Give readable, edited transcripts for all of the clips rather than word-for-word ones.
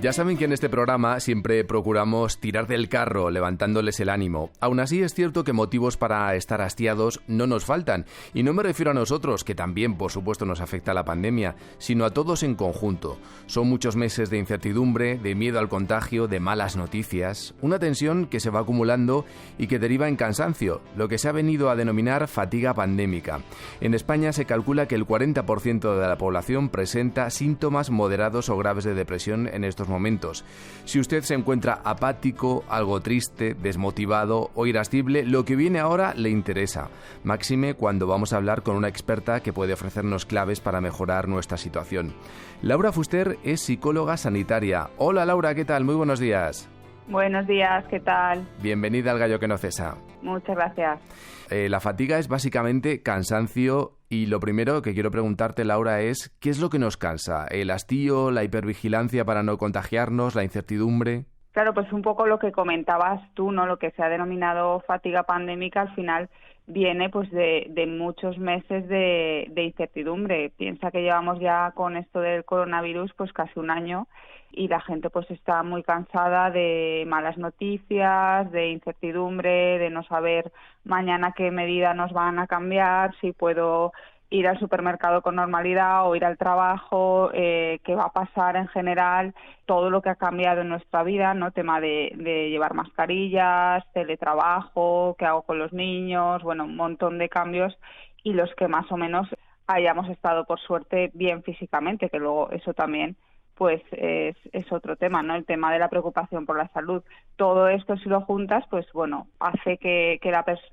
Ya saben que en este programa siempre procuramos tirar del carro, levantándoles el ánimo. Aún así es cierto que motivos para estar hastiados no nos faltan. Y no me refiero a nosotros, que también por supuesto nos afecta la pandemia, sino a todos en conjunto. Son muchos meses de incertidumbre, de miedo al contagio, de malas noticias. Una tensión que se va acumulando y que deriva en cansancio, lo que se ha venido a denominar fatiga pandémica. En España se calcula que el 40% de la población presenta síntomas moderados o graves de depresión en estos momentos. Si usted se encuentra apático, algo triste, desmotivado o irascible, lo que viene ahora le interesa. Máxime cuando vamos a hablar con una experta que puede ofrecernos claves para mejorar nuestra situación. Laura Fuster es psicóloga sanitaria. Hola Laura, ¿qué tal? Muy buenos días. Buenos días, ¿qué tal? Bienvenida al Gallo que no cesa. Muchas gracias. La fatiga es básicamente cansancio y lo primero que quiero preguntarte, Laura, es ¿qué es lo que nos cansa? ¿El hastío, la hipervigilancia para no contagiarnos, la incertidumbre? Claro, pues un poco lo que comentabas tú, ¿no? Lo que se ha denominado fatiga pandémica al final viene pues de muchos meses de incertidumbre. Piensa que llevamos ya con esto del coronavirus pues casi un año y la gente pues está muy cansada de malas noticias, de incertidumbre, de no saber mañana qué medidas nos van a cambiar, si puedo ir al supermercado con normalidad o ir al trabajo, qué va a pasar en general, todo lo que ha cambiado en nuestra vida, ¿no? Tema de llevar mascarillas, teletrabajo, qué hago con los niños, bueno, un montón de cambios y los que más o menos hayamos estado por suerte bien físicamente, que luego eso también pues es otro tema, ¿no? El tema de la preocupación por la salud. Todo esto, si lo juntas, pues bueno, hace que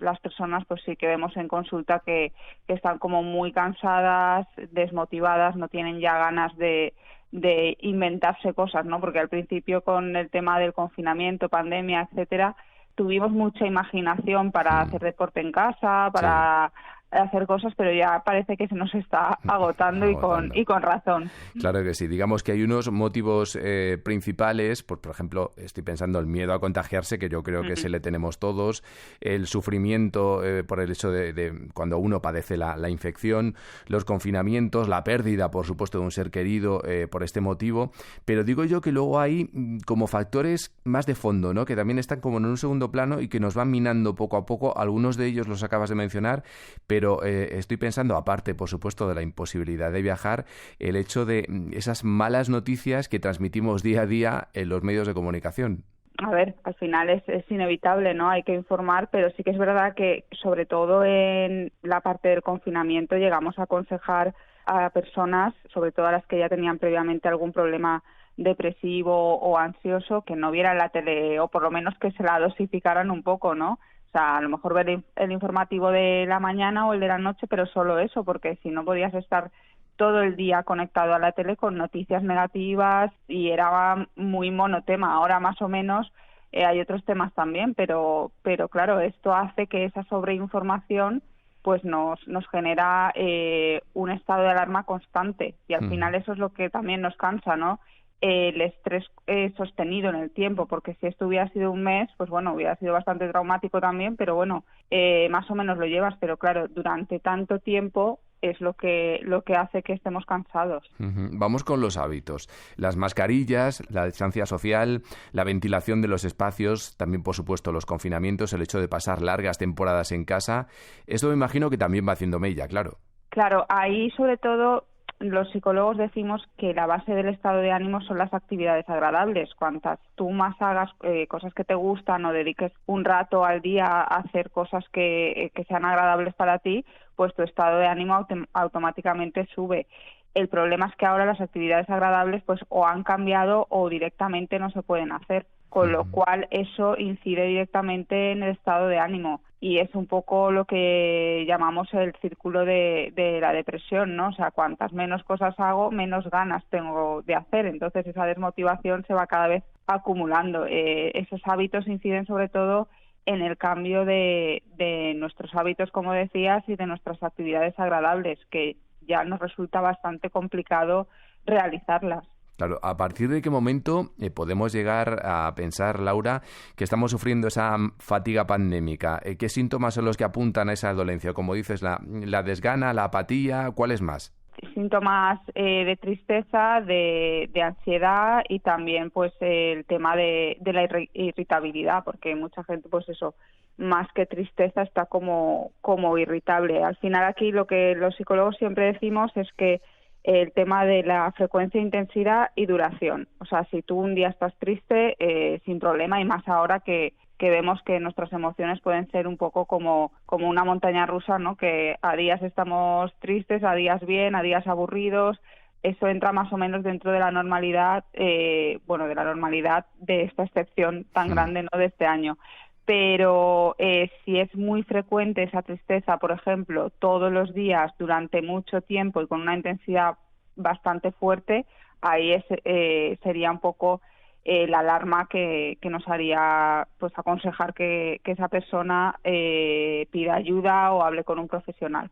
las personas, pues sí que vemos en consulta que están como muy cansadas, desmotivadas, no tienen ya ganas de inventarse cosas, ¿no? Porque al principio con el tema del confinamiento, pandemia, etcétera, tuvimos mucha imaginación para hacer deporte en casa, para hacer cosas, pero ya parece que se nos está agotando. Y con razón. Claro que sí. Digamos que hay unos motivos principales, por ejemplo, estoy pensando el miedo a contagiarse, que yo creo que se le tenemos todos, el sufrimiento por el hecho de cuando uno padece la infección, los confinamientos, la pérdida, por supuesto, de un ser querido por este motivo, pero digo yo que luego hay como factores más de fondo, ¿no? Que también están como en un segundo plano y que nos van minando poco a poco. Algunos de ellos los acabas de mencionar, pero estoy pensando, aparte, por supuesto, de la imposibilidad de viajar, el hecho de esas malas noticias que transmitimos día a día en los medios de comunicación. A ver, al final es inevitable, ¿no? Hay que informar, pero sí que es verdad que, sobre todo en la parte del confinamiento, llegamos a aconsejar a personas, sobre todo a las que ya tenían previamente algún problema depresivo o ansioso, que no vieran la tele, o por lo menos que se la dosificaran un poco, ¿no? O sea, a lo mejor ver el informativo de la mañana o el de la noche, pero solo eso, porque si no podías estar todo el día conectado a la tele con noticias negativas y era muy monotema. Ahora más o menos hay otros temas también, pero claro, esto hace que esa sobreinformación pues nos genera un estado de alarma constante y al final eso es lo que también nos cansa, ¿no? El estrés sostenido en el tiempo, porque si esto hubiera sido un mes, pues bueno, hubiera sido bastante traumático también, pero bueno, más o menos lo llevas, pero claro, durante tanto tiempo es lo que hace que estemos cansados. Vamos con los hábitos. Las mascarillas, la distancia social, la ventilación de los espacios, también por supuesto los confinamientos, el hecho de pasar largas temporadas en casa, esto me imagino que también va haciendo mella, claro. Claro, ahí sobre todo los psicólogos decimos que la base del estado de ánimo son las actividades agradables. Cuantas tú más hagas cosas que te gustan o dediques un rato al día a hacer cosas que sean agradables para ti, pues tu estado de ánimo automáticamente sube. El problema es que ahora las actividades agradables pues o han cambiado o directamente no se pueden hacer, con lo cual eso incide directamente en el estado de ánimo. Y es un poco lo que llamamos el círculo de la depresión, ¿no? O sea, cuantas menos cosas hago, menos ganas tengo de hacer. Entonces esa desmotivación se va cada vez acumulando. Esos hábitos inciden sobre todo en el cambio de nuestros hábitos, como decías, y de nuestras actividades agradables, que ya nos resulta bastante complicado realizarlas. Claro, ¿a partir de qué momento podemos llegar a pensar, Laura, que estamos sufriendo esa fatiga pandémica? ¿Qué síntomas son los que apuntan a esa dolencia? Como dices, la desgana, la apatía, ¿cuáles más? síntomas de tristeza, de ansiedad y también pues el tema de la irritabilidad, porque mucha gente pues eso, más que tristeza está como irritable. Al final aquí lo que los psicólogos siempre decimos es que el tema de la frecuencia, intensidad y duración. O sea, si tú un día estás triste, sin problema, y más ahora que vemos que nuestras emociones pueden ser un poco como una montaña rusa, ¿no? Que a días estamos tristes, a días bien, a días aburridos. Eso entra más o menos dentro de la normalidad, de la normalidad de esta excepción tan grande, ¿no?, de este año. Pero si es muy frecuente esa tristeza, por ejemplo, todos los días durante mucho tiempo y con una intensidad bastante fuerte, ahí sería un poco la alarma que nos haría pues aconsejar que esa persona pida ayuda o hable con un profesional.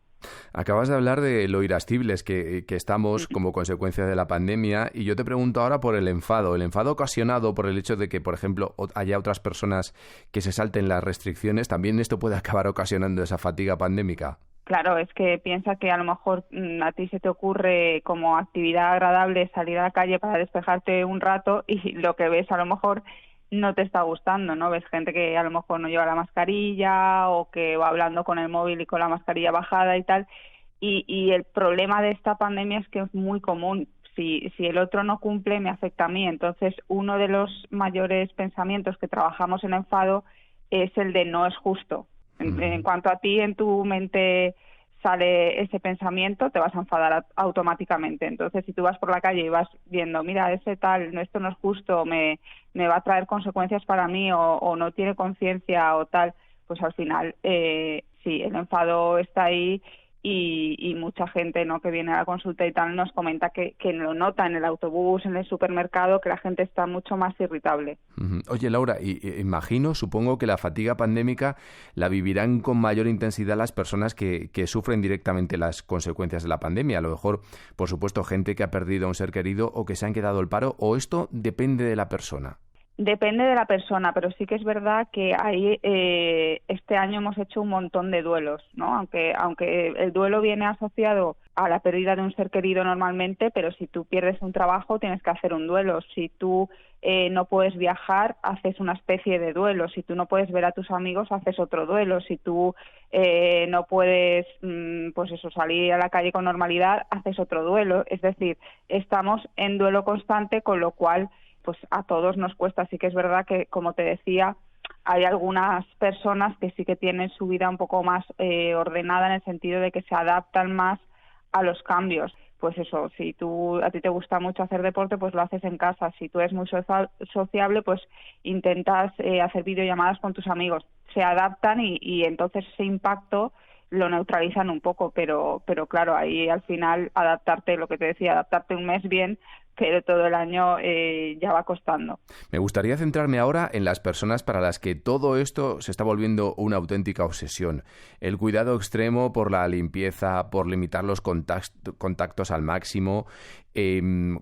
Acabas de hablar de lo irascibles que estamos como consecuencia de la pandemia, y yo te pregunto ahora por el enfado ocasionado por el hecho de que, por ejemplo, haya otras personas que se salten las restricciones. ¿También esto puede acabar ocasionando esa fatiga pandémica? Claro, es que piensa que a lo mejor a ti se te ocurre como actividad agradable salir a la calle para despejarte un rato y lo que ves a lo mejor no te está gustando, ¿no? Ves gente que a lo mejor no lleva la mascarilla o que va hablando con el móvil y con la mascarilla bajada y tal. Y el problema de esta pandemia es que es muy común. Si el otro no cumple, me afecta a mí. Entonces, uno de los mayores pensamientos que trabajamos en enfado es el de no es justo. En cuanto a ti, en tu mente sale ese pensamiento, te vas a enfadar automáticamente. Entonces, si tú vas por la calle y vas viendo, mira, ese tal, esto no es justo, me va a traer consecuencias para mí o no tiene conciencia o tal, pues al final sí, el enfado está ahí. Y mucha gente, ¿no?, que viene a la consulta y tal nos comenta que lo nota en el autobús, en el supermercado, que la gente está mucho más irritable. Oye, Laura, supongo que la fatiga pandémica la vivirán con mayor intensidad las personas que sufren directamente las consecuencias de la pandemia. A lo mejor, por supuesto, gente que ha perdido a un ser querido o que se han quedado al paro, ¿o esto depende de la persona? Depende de la persona, pero sí que es verdad que ahí este año hemos hecho un montón de duelos, ¿no? Aunque el duelo viene asociado a la pérdida de un ser querido normalmente, pero si tú pierdes un trabajo tienes que hacer un duelo. Si tú no puedes viajar, haces una especie de duelo. Si tú no puedes ver a tus amigos, haces otro duelo. Si tú no puedes, salir a la calle con normalidad, haces otro duelo. Es decir, estamos en duelo constante, con lo cual pues a todos nos cuesta. Sí que es verdad que, como te decía, hay algunas personas que sí que tienen su vida un poco más ordenada, en el sentido de que se adaptan más a los cambios. Pues eso, si a ti te gusta mucho hacer deporte, pues lo haces en casa. Si tú eres muy sociable, pues intentas hacer videollamadas con tus amigos. Se adaptan y entonces ese impacto lo neutralizan un poco, pero claro, ahí al final lo que te decía, adaptarte un mes bien, pero todo el año ya va costando. Me gustaría centrarme ahora en las personas para las que todo esto se está volviendo una auténtica obsesión. El cuidado extremo por la limpieza, por limitar los contactos al máximo.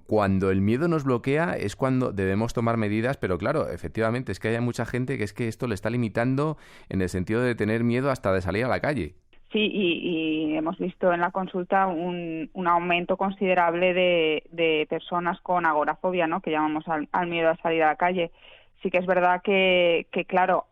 Cuando el miedo nos bloquea es cuando debemos tomar medidas, pero claro, efectivamente, es que hay mucha gente que es que esto le está limitando en el sentido de tener miedo hasta de salir a la calle. Sí, y hemos visto en la consulta un aumento considerable de personas con agorafobia, ¿no?, que llamamos al miedo a salir a la calle. Sí que es verdad que claro,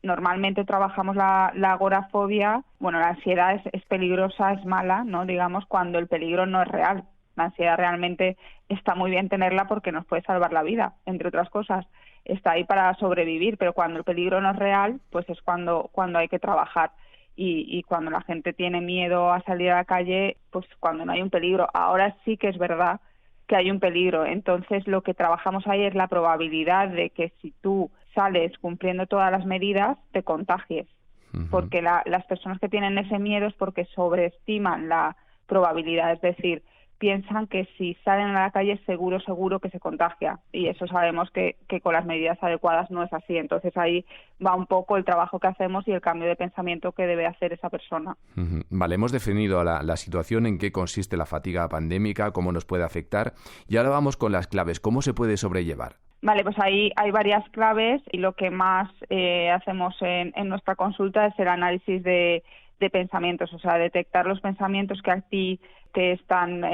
normalmente trabajamos la agorafobia. Bueno, la ansiedad es peligrosa, es mala, ¿no?, digamos, cuando el peligro no es real. La ansiedad realmente está muy bien tenerla porque nos puede salvar la vida, entre otras cosas. Está ahí para sobrevivir, pero cuando el peligro no es real, pues es cuando hay que trabajar. Y cuando la gente tiene miedo a salir a la calle, pues cuando no hay un peligro. Ahora sí que es verdad que hay un peligro. Entonces lo que trabajamos ahí es la probabilidad de que si tú sales cumpliendo todas las medidas, te contagies. Porque las personas que tienen ese miedo es porque sobreestiman la probabilidad. Es decir, piensan que si salen a la calle seguro que se contagia, y eso sabemos que con las medidas adecuadas no es así. Entonces ahí va un poco el trabajo que hacemos y el cambio de pensamiento que debe hacer esa persona. Vale, hemos definido la situación, en qué consiste la fatiga pandémica, cómo nos puede afectar, y ahora vamos con las claves. ¿Cómo se puede sobrellevar? Vale, pues ahí hay varias claves, y lo que más hacemos en nuestra consulta es el análisis de de pensamientos, o sea, detectar los pensamientos que a ti te están,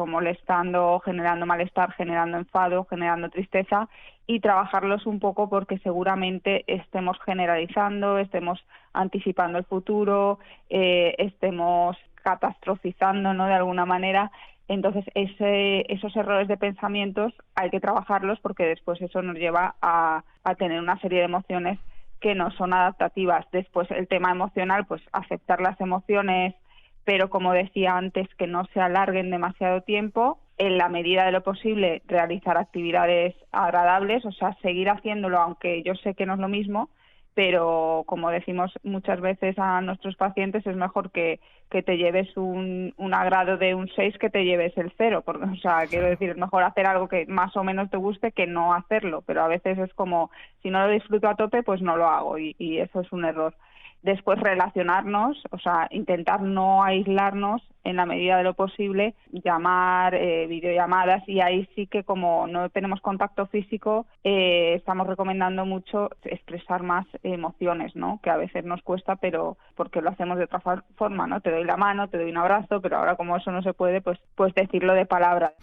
molestando, generando malestar, generando enfado, generando tristeza, y trabajarlos un poco porque seguramente estemos generalizando, estemos anticipando el futuro, estemos catastrofizando, ¿no?, de alguna manera. Entonces, esos errores de pensamientos hay que trabajarlos porque después eso nos lleva a tener una serie de emociones que no son adaptativas. Después, el tema emocional, pues aceptar las emociones, pero como decía antes, que no se alarguen demasiado tiempo. En la medida de lo posible, realizar actividades agradables, o sea, seguir haciéndolo, aunque yo sé que no es lo mismo, pero como decimos muchas veces a nuestros pacientes, es mejor que te lleves un agrado de un 6 que te lleves el 0, porque, o sea, quiero decir, es mejor hacer algo que más o menos te guste que no hacerlo, pero a veces es como, si no lo disfruto a tope, pues no lo hago, y eso es un error. Después, relacionarnos, o sea, intentar no aislarnos en la medida de lo posible, llamar, videollamadas, y ahí sí que, como no tenemos contacto físico, estamos recomendando mucho expresar más emociones, ¿no?, que a veces nos cuesta, pero porque lo hacemos de otra forma, ¿no? Te doy la mano, te doy un abrazo, pero ahora como eso no se puede, pues decirlo de palabra.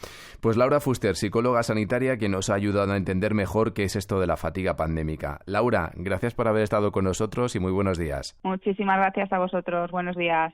Pues Laura Fuster, psicóloga sanitaria, que nos ha ayudado a entender mejor qué es esto de la fatiga pandémica. Laura, gracias por haber estado con nosotros y muy buenos días. Muchísimas gracias a vosotros. Buenos días.